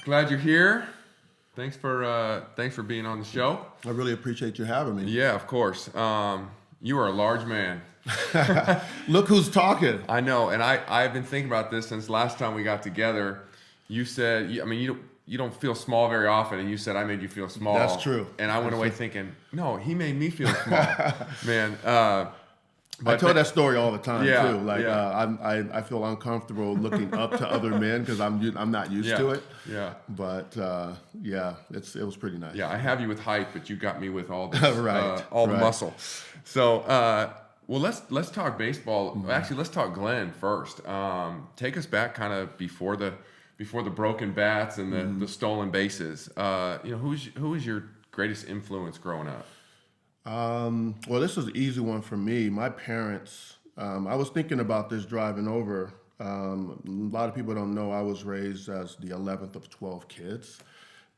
Glad you're here. Thanks for being on the show. I really appreciate you having me. Yeah, of course. You are a large man. Look who's talking. I know, and I've been thinking about this since last time we got together. You said, you don't feel small very often, and you said I made you feel small. That's true. And I went away thinking, no, he made me feel small, man. I tell that story all the time Yeah, too. Like yeah. I feel uncomfortable looking up to other men because I'm not used to it. Yeah. But it was pretty nice. Yeah, I have you with height, but you got me with all this, Right, all the right. muscle. So, well, let's talk baseball. Mm-hmm. Actually, let's talk Glenn first. Take us back, kind of before the broken bats and the stolen bases. Who was your greatest influence growing up? Well, this was an easy one for me. My parents. I was thinking about this driving over. A lot of people don't know I was raised as the 11th of 12 kids.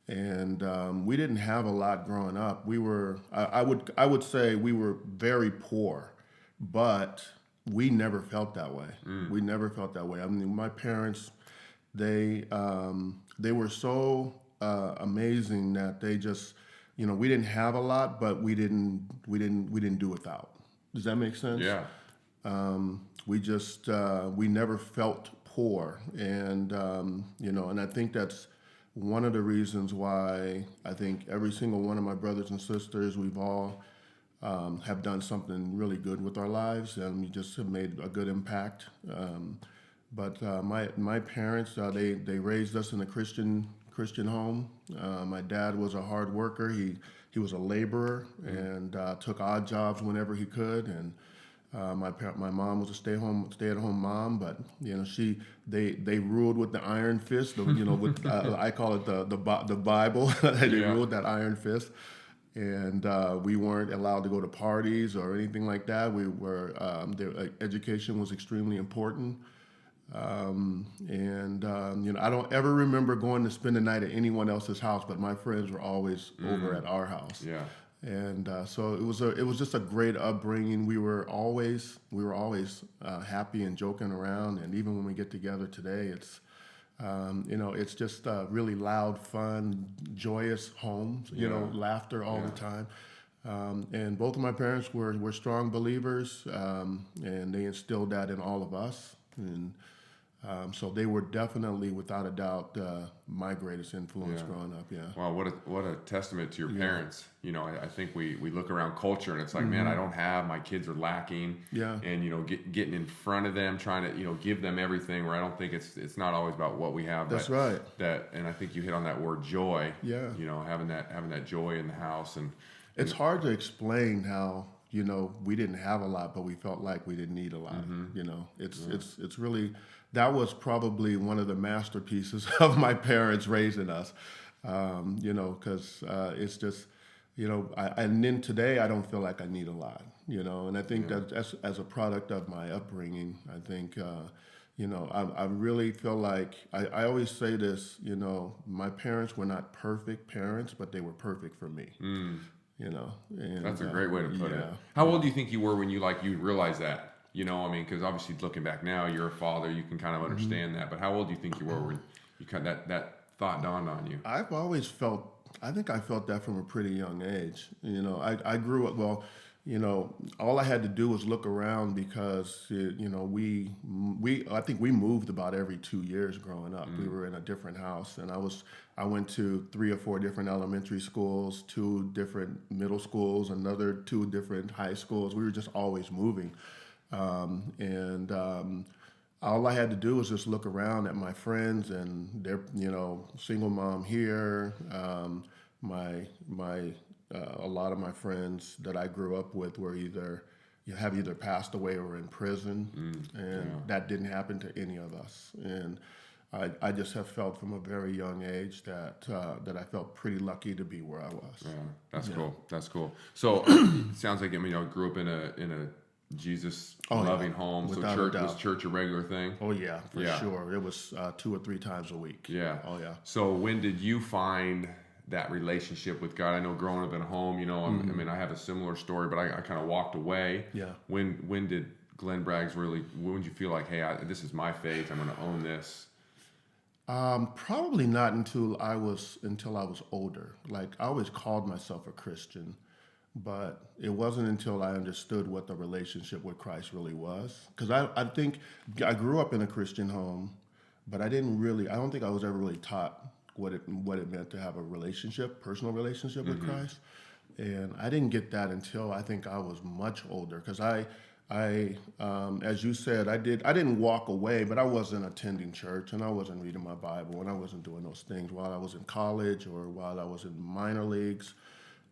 And we didn't have a lot growing up. We were, I would say we were very poor, but we never felt that way. We never felt that way. I mean, my parents, they were so amazing that they just, we didn't have a lot, but we didn't do without. Does that make sense? Yeah. We never felt poor, and and I think that's one of the reasons why I think every single one of my brothers and sisters, we've all have done something really good with our lives, and we just have made a good impact. But my parents, they raised us in a Christian home. My dad was a hard worker. He was a laborer and took odd jobs whenever he could, and my mom was a stay-at-home mom, but they ruled with the iron fist. With I call it the Bible. They ruled that iron fist, and we weren't allowed to go to parties or anything like that. We were their education was extremely important, I don't ever remember going to spend the night at anyone else's house, but my friends were always over at our house. Yeah. And so it was just a great upbringing. We were always happy and joking around, and even when we get together today, it's it's just really loud, fun, joyous homes. Laughter all the time. And both of my parents were strong believers, and they instilled that in all of us. And so they were definitely, without a doubt, my greatest influence growing up. Yeah. Wow, what a testament to your parents. I think we look around culture and it's like, man, I don't have, my kids are lacking. Yeah. And getting in front of them, trying to give them everything. Where I don't think it's not always about what we have. That's right. And I think you hit on that word joy. Yeah. Having that joy in the house and it's hard to explain how we didn't have a lot, but we felt like we didn't need a lot. It's really. That was probably one of the masterpieces of my parents raising us, because it's just, and then today I don't feel like I need a lot, and I think that as a product of my upbringing, I think, I really feel like, I always say this, my parents were not perfect parents, but they were perfect for me, and that's a great way to put it. How old do you think you were when you realized that? Because obviously looking back now, you're a father, you can kind of understand that. But how old do you think you were when you kind of that thought dawned on you? I've always felt, I think I felt that from a pretty young age. I grew up, all I had to do was look around because, I think we moved about every 2 years growing up. We were in a different house, and I went to 3 or 4 different elementary schools, 2 different middle schools, another 2 different high schools. We were just always moving. All I had to do was just look around at my friends, and they're, single mom here. A lot of my friends that I grew up with were either passed away or in prison, that didn't happen to any of us. And I just have felt from a very young age that I felt pretty lucky to be where I was. Yeah, that's cool. That's cool. So it sounds like grew up in a Jesus loving home. Without So a doubt. was church a regular thing? Oh yeah, for sure. It was 2 or 3 times a week. Yeah. Oh yeah. So when did you find that relationship with God? I know growing up in a home, I have a similar story, but I kind of walked away. Yeah. When did Glenn Braggs when did you feel like, hey, this is my faith, I'm going to own this? Probably not until I was older. Like I always called myself a Christian, but it wasn't until I understood what the relationship with Christ really was. Because I think I grew up in a Christian home, but I don't think I was ever really taught what it meant to have a relationship, personal relationship with Christ. And I didn't get that until I think I was much older. Because as you said, I didn't walk away, but I wasn't attending church and I wasn't reading my Bible and I wasn't doing those things while I was in college or while I was in minor leagues.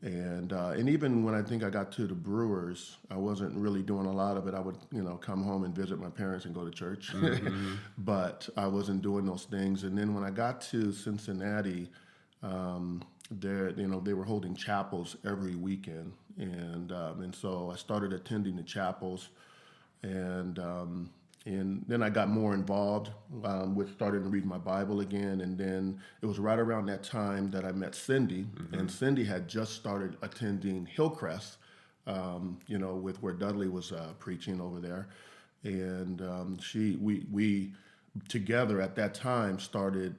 And even when I think I got to the Brewers, I wasn't really doing a lot of it. I would, come home and visit my parents and go to church, but I wasn't doing those things. And then when I got to Cincinnati, they were holding chapels every weekend, and so I started attending the chapels, and and then I got more involved with starting to read my Bible again. And then it was right around that time that I met Cindy, and Cindy had just started attending Hillcrest, with where Dudley was preaching over there, and we together at that time started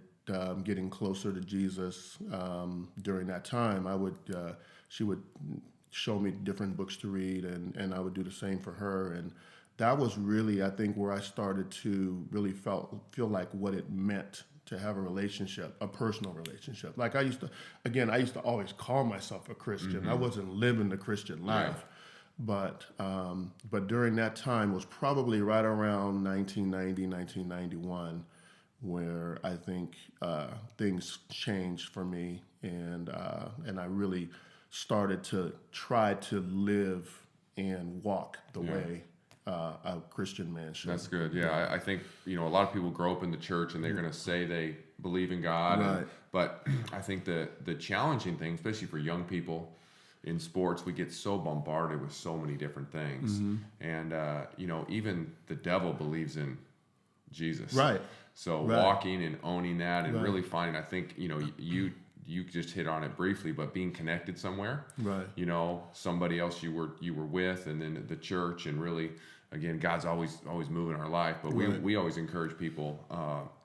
getting closer to Jesus. During that time, she would show me different books to read, and I would do the same for her. And that was really, I think, where I started to really feel like what it meant to have a relationship, a personal relationship. Like I used to always call myself a Christian. I wasn't living the Christian life. But during that time was probably right around 1990, 1991, where I think things changed for me, and I really started to try to live and walk the way a Christian man should. That's good. Yeah, I think a lot of people grow up in the church and they're going to say they believe in God, Right. But I think the challenging thing, especially for young people in sports, we get so bombarded with so many different things, and even the devil believes in Jesus. Right. So Right. walking and owning that and Right. really finding, I think you just hit on it briefly, but being connected somewhere, Right. Somebody else you were with, and then the church, and really, again, God's always moving our life. But Right. we always encourage people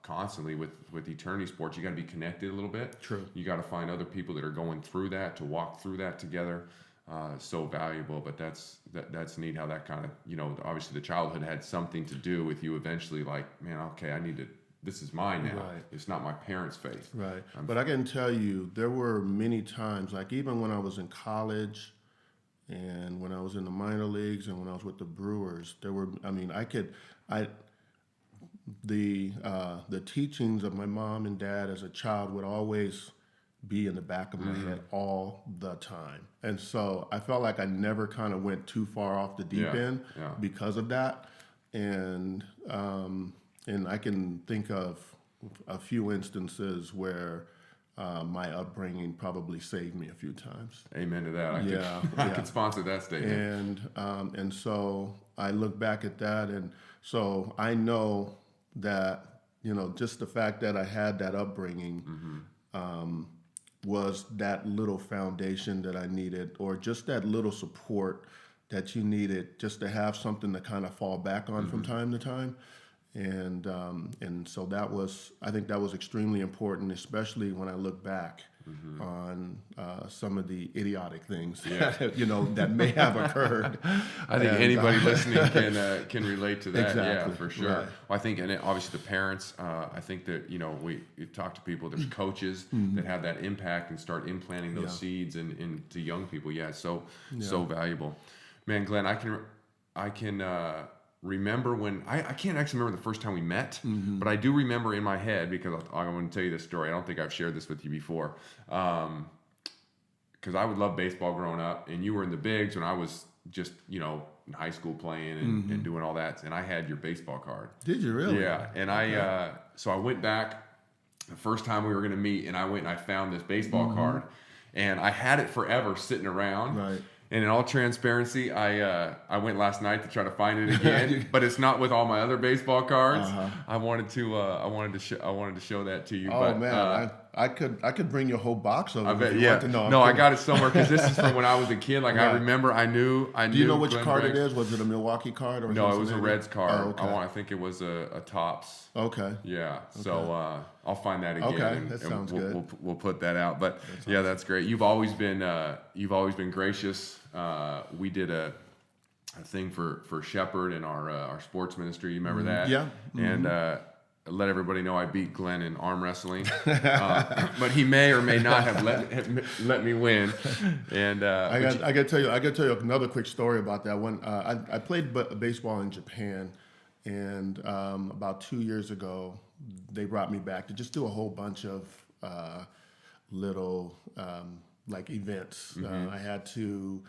constantly with eternity sports. You got to be connected a little bit. True. You got to find other people that are going through that, to walk through that together. So valuable. But that's neat how that kind of obviously the childhood had something to do with you eventually. Like, man, okay, I need to. This is mine now. Right. It's not my parents' faith. Right. But I can tell you, there were many times, like even when I was in college and when I was in the minor leagues and when I was with the Brewers, the teachings of my mom and dad as a child would always be in the back of my head all the time. And so I felt like I never kind of went too far off the deep end because of that. And I can think of a few instances where my upbringing probably saved me a few times. Amen to that. I could sponsor that statement. And so I look back at that, and so I know that just the fact that I had that upbringing was that little foundation that I needed, or just that little support that you needed, just to have something to kind of fall back on from time to time. And so I think that was extremely important, especially when I look back on some of the idiotic things that may have occurred. I think anybody listening can relate to that. Exactly. Yeah, for sure. Right. Well, I think, and obviously the parents. I think that we've talked to people. There's coaches that have that impact and start implanting those seeds into young people. Yeah, so valuable. Man, Glenn, I can remember when I can't actually remember the first time we met, but I do remember in my head, because I'm going to tell you this story. I don't think I've shared this with you before, because I would love baseball growing up, and you were in the bigs when I was just in high school playing and doing all that, and I had your baseball card. Did you really? Yeah, and so I went back the first time we were going to meet, and I went and I found this baseball card, and I had it forever sitting around. Right. And in all transparency, I went last night to try to find it again, but it's not with all my other baseball cards. I wanted to show that to you. Oh, but, man, I could bring you a whole box of I them bet. if you Yeah. want to know. No, I got it somewhere because this is from when I was a kid. Like I Right. remember, I knew. Do you know which Glenn card Banks. it is? Was it a Milwaukee card or No, it was a Cincinnati? Reds card. Oh, okay. I think it was a Topps. Okay. Yeah. So I'll find that again. Okay, and, that and sounds we'll, good. We'll put that out. But yeah, that's great. You've always been gracious. We did a thing for Shepherd in our sports ministry. You remember that? Yeah. And let everybody know I beat Glenn in arm wrestling, but he may or may not have let me win. And I got to tell you another quick story about that one. I played baseball in Japan, and about 2 years ago, they brought me back to just do a whole bunch of little like events. I had to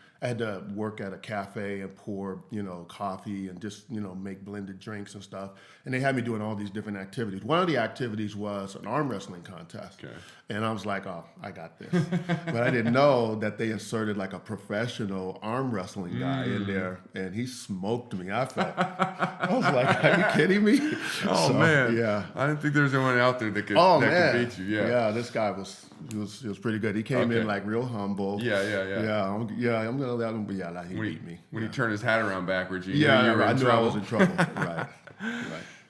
work at a cafe and pour coffee and just make blended drinks and stuff. And they had me doing all these different activities. One of the activities was an arm wrestling contest. Okay. And I was like, oh, I got this. But I didn't know that they inserted like a professional arm wrestling guy in there, and he smoked me. I was like, are you kidding me? Oh man, yeah. I didn't think there was anyone out there that could Man. could beat you. Yeah, yeah. This guy was pretty good. He came in like real humble. Yeah. I'm gonna let him. Yeah, he beat me. When he turned his hat around backwards, you Yeah, knew you were I in knew trouble. I was in trouble. Right.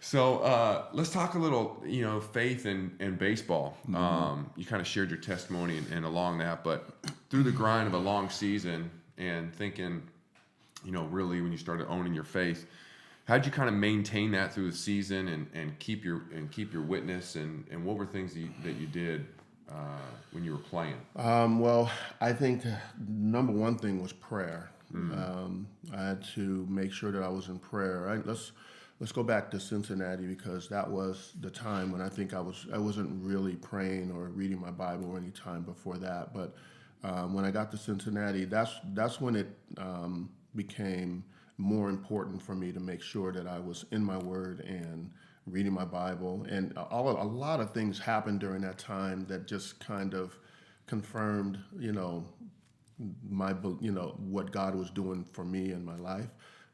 So let's talk a little, faith and baseball. You kind of shared your testimony and along that, but through the grind of a long season and thinking, really when you started owning your faith, how'd you kind of maintain that through the season and keep your witness and what were things that you did when you were playing? Well, I think the number one thing was prayer. I had to make sure that I was in prayer. Let's go back to Cincinnati because that was the time when I think I wasn't really praying or reading my Bible any time before that. But when I got to Cincinnati, that's when it became more important for me to make sure that I was in my Word and reading my Bible. And a lot of things happened during that time that just kind of confirmed, what God was doing for me in my life.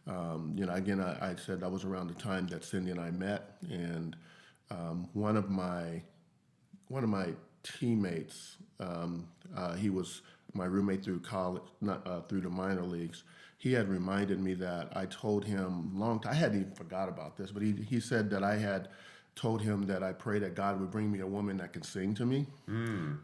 Again, I said that was around the time that Cindy and I met, and one of my teammates, he was my roommate through college, not through the minor leagues. He had reminded me that I told him I hadn't even forgot about this, but he said that I had told him that I pray that God would bring me a woman that can sing to me.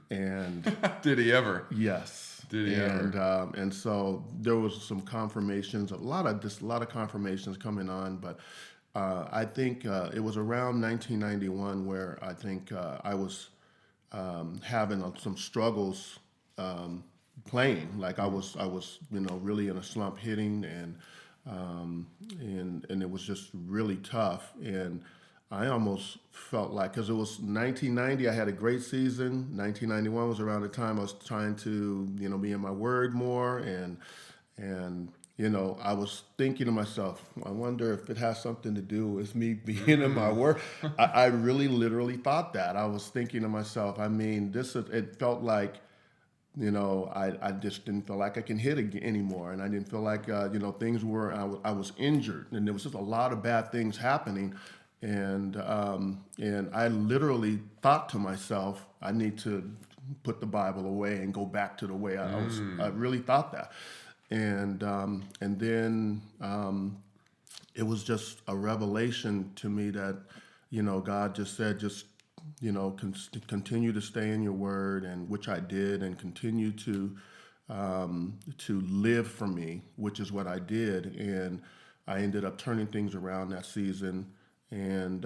And Did he ever? yes. Did he ever? And so there was some confirmations, a lot of confirmations coming on, but I think it was around 1991 where I think I was having some struggles playing. Like I was really in a slump hitting, and it was just really tough. And I almost felt like, because it was 1990, I had a great season. 1991 was around the time I was trying to, be in my word more. And I was thinking to myself, I wonder if it has something to do with me being in my word. I really literally thought that. I was thinking to myself, it felt like, I just didn't feel like I can hit anymore. And I didn't feel like, things were, I was injured. And there was just a lot of bad things happening. And I literally thought to myself, I need to put the Bible away and go back to the way I was. I really thought that. And then it was just a revelation to me that, God just said, continue to stay in your word, and which I did, and continue to live for me, which is what I did. And I ended up turning things around that season. And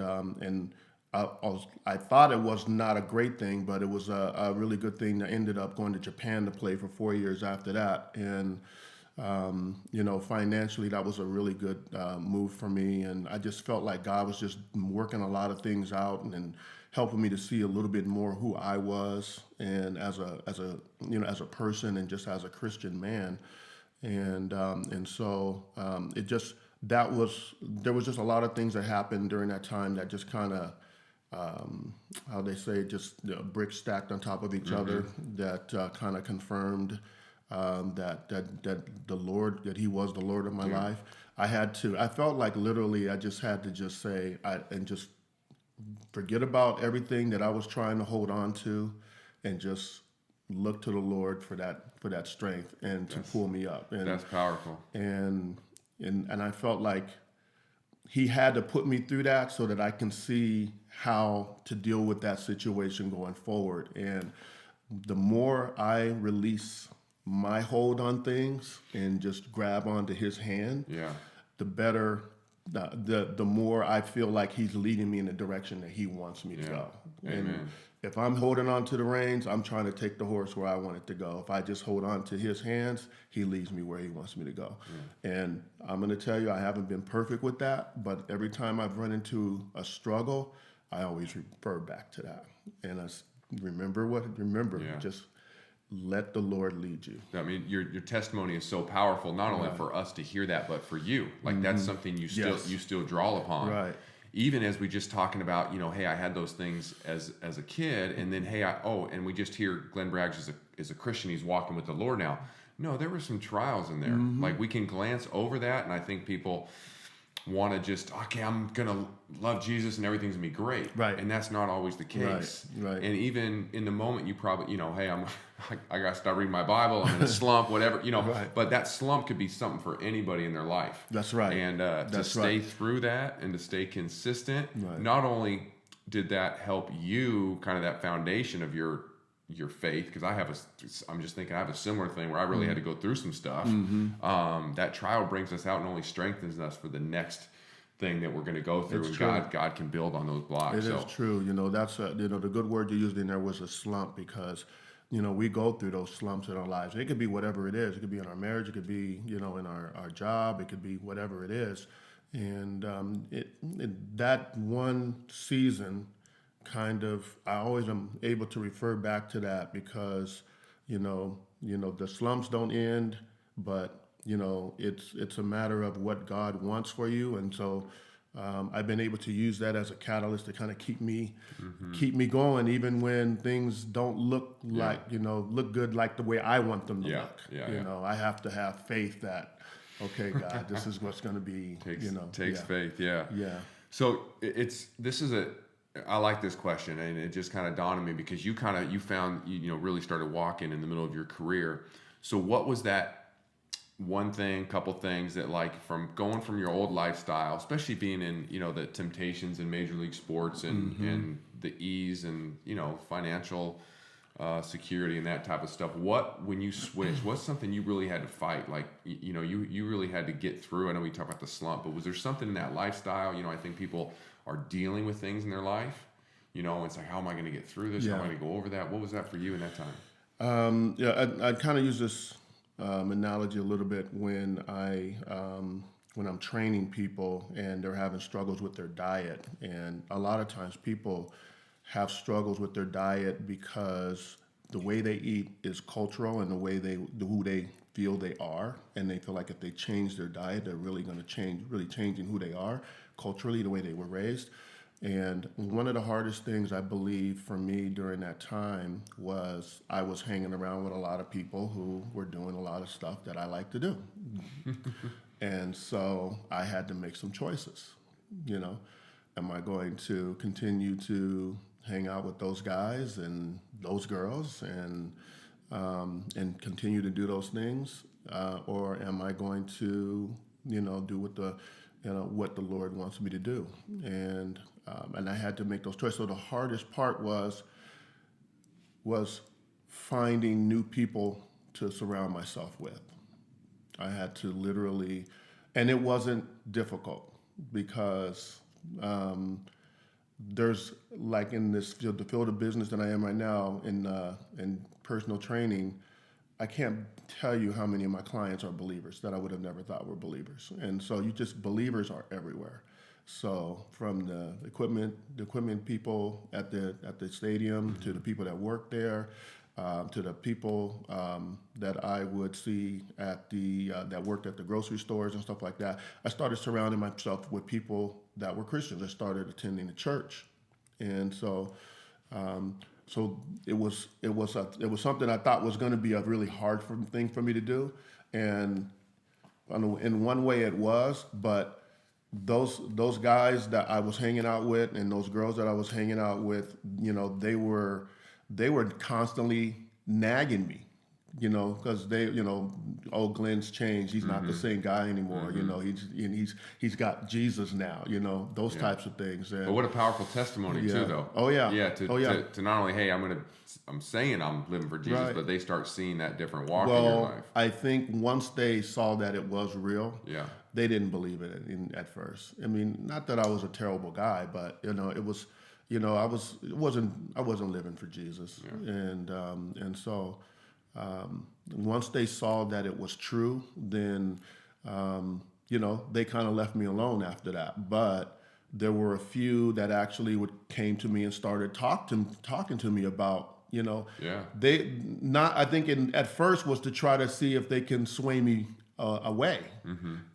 I thought it was not a great thing, but it was a really good thing. I ended up going to Japan to play for 4 years after that. And, financially, that was a really good move for me. And I just felt like God was just working a lot of things out and helping me to see a little bit more who I was, and as a person, and just as a Christian man. And so there was just a lot of things that happened during that time that just kind of, how they say, just bricks stacked on top of each other, that kind of confirmed that the Lord, that He was the Lord of my life. I felt like literally I just had to just say, forget about everything that I was trying to hold on to, and just look to the Lord for that strength and to pull me up. And That's powerful. and I felt like He had to put me through that so that I can see how to deal with that situation going forward. And the more I release my hold on things and just grab onto His hand, Yeah. the better, the more I feel like He's leading me in the direction that He wants me to Yeah. go. Amen. And if I'm holding on to the reins, I'm trying to take the horse where I want it to go. If I just hold on to His hands, He leads me where He wants me to go. Yeah. And I'm going to tell you, I haven't been perfect with that, but every time I've run into a struggle, I always refer back to that. And remember, Yeah. just let the Lord lead you. I mean, your testimony is so powerful, not only for us to hear that, but for you. Like that's something you still draw upon. Right. Even as we just talking about, hey, I had those things as a kid, and then and we just hear Glenn Braggs is a Christian, he's walking with the Lord now. No, there were some trials in there. Like we can glance over that, and I think people want to just, okay, I'm gonna love Jesus and everything's gonna be great. Right. And that's not always the case. Right. And even in the moment, you probably, hey, I gotta start reading my Bible. I'm in a slump, whatever, Right. But that slump could be something for anybody in their life. That's right. And to stay through that and to stay consistent. Right. Not only did that help you, kind of that foundation of your faith, because I'm just thinking I have a similar thing where I really had to go through some stuff. That trial brings us out and only strengthens us for the next thing that we're going to go through. It's and true. God can build on those blocks. It is true. That's the good word you used in there was a slump, because we go through those slumps in our lives. It could be whatever it is. It could be in our marriage. It could be in our job. It could be whatever it is. And that one season, kind of, I always am able to refer back to that, because the slumps don't end, but it's a matter of what God wants for you. And so I've been able to use that as a catalyst to kind of keep me going, even when things don't look like look good like the way I want them to look. I have to have faith that, okay, God, this is what's going to be. Takes faith. Yeah. So I like this question, and it just kind of dawned on me, because you found really started walking in the middle of your career. So what was that one thing, couple things that, like, from going from your old lifestyle, especially being in the temptations in major league sports and the ease and financial security and that type of stuff, when you switched, what's something you really had to fight? Like, you really had to get through. I know we talk about the slump, but was there something in that lifestyle? I think people are dealing with things in their life, it's like, how am I going to get through this? How am I going to go over that? What was that for you in that time? I kind of use this analogy a little bit when I'm training people and they're having struggles with their diet. And a lot of times people have struggles with their diet because the way they eat is cultural, and the way who they feel they are, and they feel like if they change their diet, they're really going to really changing who they are culturally, the way they were raised. And one of the hardest things, I believe, for me during that time was I was hanging around with a lot of people who were doing a lot of stuff that I like to do. And so I had to make some choices. Am I going to continue to hang out with those guys and those girls and continue to do those things, or am I going to do what the Lord wants me to do? And I had to make those choices. So the hardest part was finding new people to surround myself with. I had to literally, and it wasn't difficult, because there's, like, in the field of business that I am right now, in personal training, I can't tell you how many of my clients are believers that I would have never thought were believers. And so believers are everywhere. So from the equipment people at the stadium, to the people that work there, to the people that I would see that worked at the grocery stores and stuff like that. I started surrounding myself with people that were Christians. I started attending the church, and so it was something I thought was going to be a really hard thing for me to do, and in one way it was, but those guys that I was hanging out with and those girls that I was hanging out with, they were constantly nagging me, because oh, Glenn's changed. He's not the same guy anymore. He's got Jesus now. Those types of things. And But what a powerful testimony too, though. Oh yeah. Yeah. Oh yeah. To not only, hey, I'm saying I'm living for Jesus, Right. but they start seeing that different walk in your Well, life. I think once they saw that it was real, Yeah. they didn't believe it at first. I mean, not that I was a terrible guy, but it was, I wasn't living for Jesus, and so once they saw that it was true, then they kind of left me alone after that. But there were a few that actually came to me and started talking to me about. Yeah. They not. I think at first was to try to see if they can sway me away,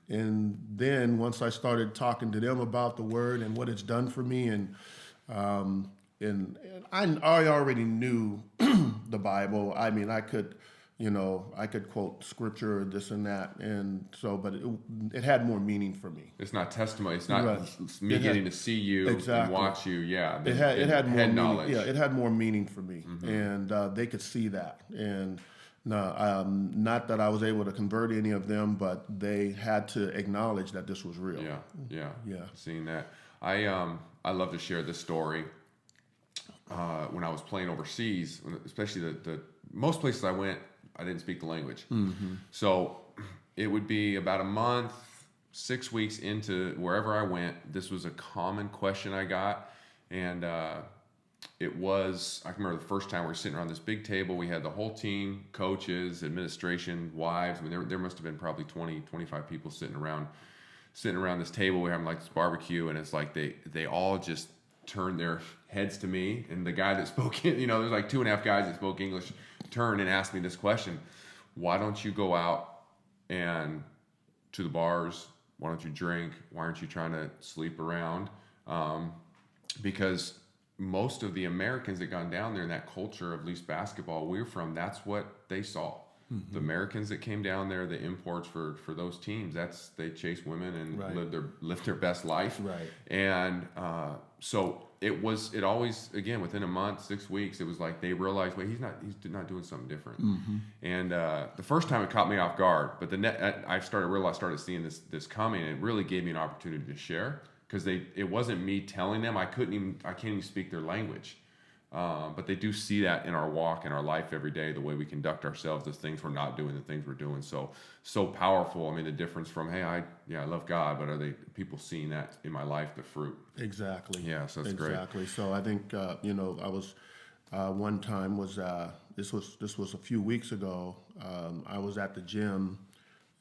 and then once I started talking to them about the word and what it's done for me, and I already knew the Bible. I mean, I could quote scripture, this and that, and so, but it had more meaning for me. It's not testimony. It's not Right. me getting to see you and watch you. Yeah. It had more meaning. knowledge. Yeah, it had more meaning for me, and they could see that. And not that I was able to convert any of them, but they had to acknowledge that this was real. Yeah. Seeing that, I love to share this story. When I was playing overseas, especially the most places I went, I didn't speak the language. So it would be about a month, 6 weeks into wherever I went. This was a common question I got. And it was, I can remember the first time we were sitting around this big table. We had the whole team, coaches, administration, wives. I mean, there must have been probably 20, 25 people sitting around this table. We're having like this barbecue, and it's like they all just turned their heads to me. And the guy that spoke, there's like 2.5 guys that spoke English, turned and asked me this question: why don't you go out and to the bars? Why don't you drink? Why aren't you trying to sleep around? Because most of the Americans that gone down there in that culture of least basketball we're from, that's what they saw. The Americans that came down there, the imports for those teams, they chase women and live their best life. Right. And so it always, again, within a month, 6 weeks, it was like they realized, wait, he's not doing something different. And the first time it caught me off guard, but I started seeing this coming, and it really gave me an opportunity to share, because it wasn't me telling them. I can't even speak their language. But they do see that in our walk, in our life every day, the way we conduct ourselves, the things we're not doing, the things we're doing. So powerful. I mean, the difference from, hey, I love God, but are they people seeing that in my life, the fruit? Exactly. Yeah, so that's great. Exactly. So I think I was one time this was a few weeks ago. I was at the gym,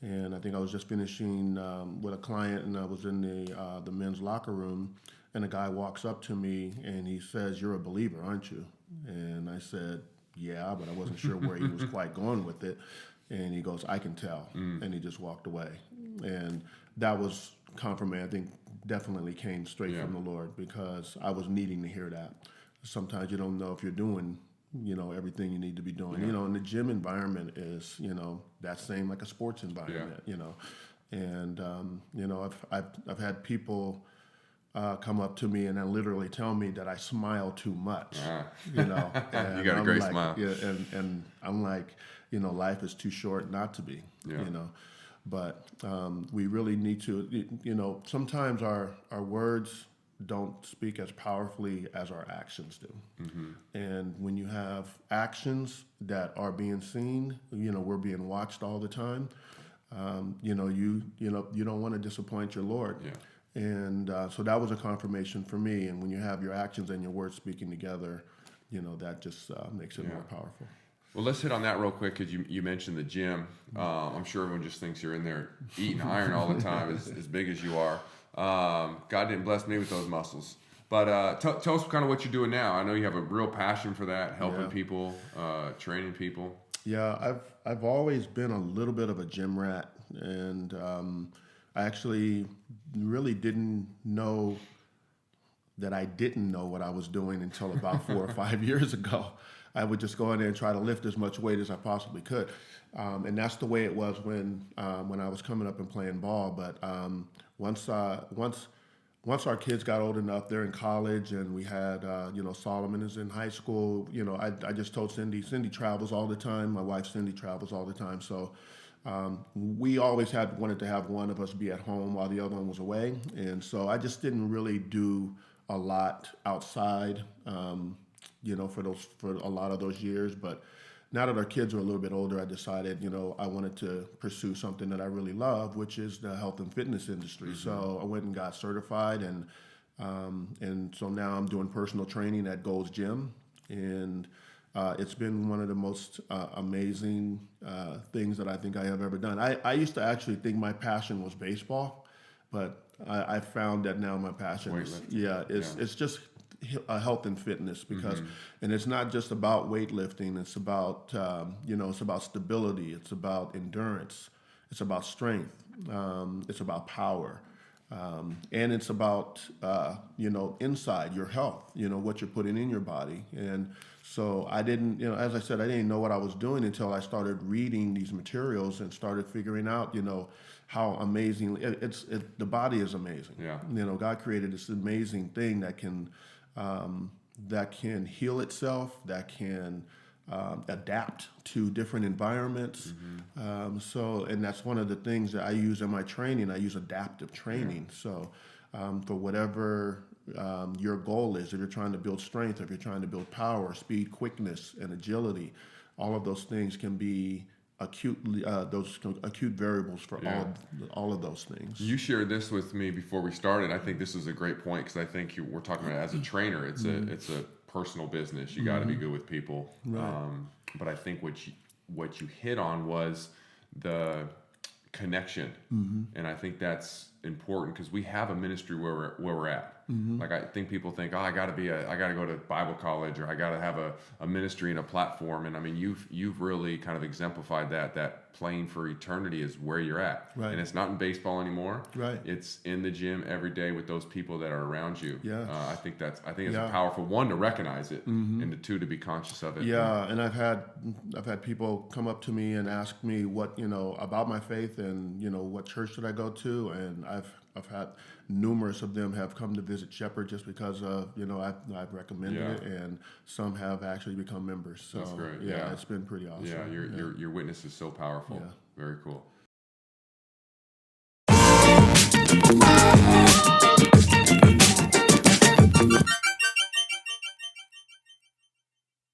and I think I was just finishing with a client, and I was in the men's locker room. And a guy walks up to me and he says, "You're a believer, aren't you?" And I said, "Yeah," but I wasn't sure where he was quite going with it. And he goes, "I can tell." And he just walked away. And that was confirmation. I think definitely came straight from the Lord, because I was needing to hear that. Sometimes you don't know if you're doing, everything you need to be doing. And the gym environment is, that same like a sports environment, And, I've had people come up to me and then literally tell me that I smile too much. You got a great smile. Yeah, and I'm like, life is too short not to be. But we really need to. Sometimes our words don't speak as powerfully as our actions do. And when you have actions that are being seen, we're being watched all the time. You don't want to disappoint your Lord. Yeah. And so that was a confirmation for me. And when you have your actions and your words speaking together, that just makes it more powerful. Well, let's hit on that real quick, because you mentioned the gym. I'm sure everyone just thinks you're in there eating iron all the time, as big as you are. God didn't bless me with those muscles. But tell us kind of what you're doing now. I know you have a real passion for that, helping people, training people. Yeah, I've always been a little bit of a gym rat, and I actually really didn't know that I didn't know what I was doing until about 4 or 5 years ago. I would just go in there and try to lift as much weight as I possibly could. And that's the way it was when I was coming up and playing ball. But once once our kids got old enough, they're in college, and we had, Solomon is in high school. I just told Cindy travels all the time. My wife, Cindy, travels all the time. So we always wanted to have one of us be at home while the other one was away. And so I just didn't really do a lot outside, for a lot of those years. But now that our kids are a little bit older, I decided, I wanted to pursue something that I really love, which is the health and fitness industry. So I went and got certified, and so now I'm doing personal training at Gold's Gym, and it's been one of the most amazing things that I think I have ever done. I used to actually think my passion was baseball, but I found that now my passion is, it's just health and fitness, because and it's not just about weightlifting. It's about it's about stability, it's about endurance, it's about strength, it's about power, and it's about inside your health, what you're putting in your body. And so I didn't, as I said, I didn't know what I was doing until I started reading these materials and started figuring out how amazing the body is amazing. God created this amazing thing that can heal itself, that can adapt to different environments. And that's one of the things that I use in my training. I use adaptive training. So for whatever your goal is, if you're trying to build strength, if you're trying to build power, speed, quickness, and agility, all of those things can be acute variables for all of those things. You shared this with me before we started. I think this is a great point, because I think we're talking about it as a trainer. It's a personal business. You got to be good with people. Right. But I think what you hit on was the connection, and I think that's important, because we have a ministry where we're at. Like, I think people think, I got to go to Bible college, or I got to have a ministry and a platform. And I mean, you've really kind of exemplified that playing for eternity is where you're at. Right. And it's not in baseball anymore. Right. It's in the gym every day with those people that are around you. Yeah. I think it's a powerful, one, to recognize it, and the two, to be conscious of it. Yeah. And I've had people come up to me and ask me what, about my faith, and, what church should I go to? And I've had numerous of them have come to visit Shepherd just because of, I've recommended it, and some have actually become members. So that's great. Yeah, it's been pretty awesome. Yeah, your witness is so powerful. Yeah. Very cool.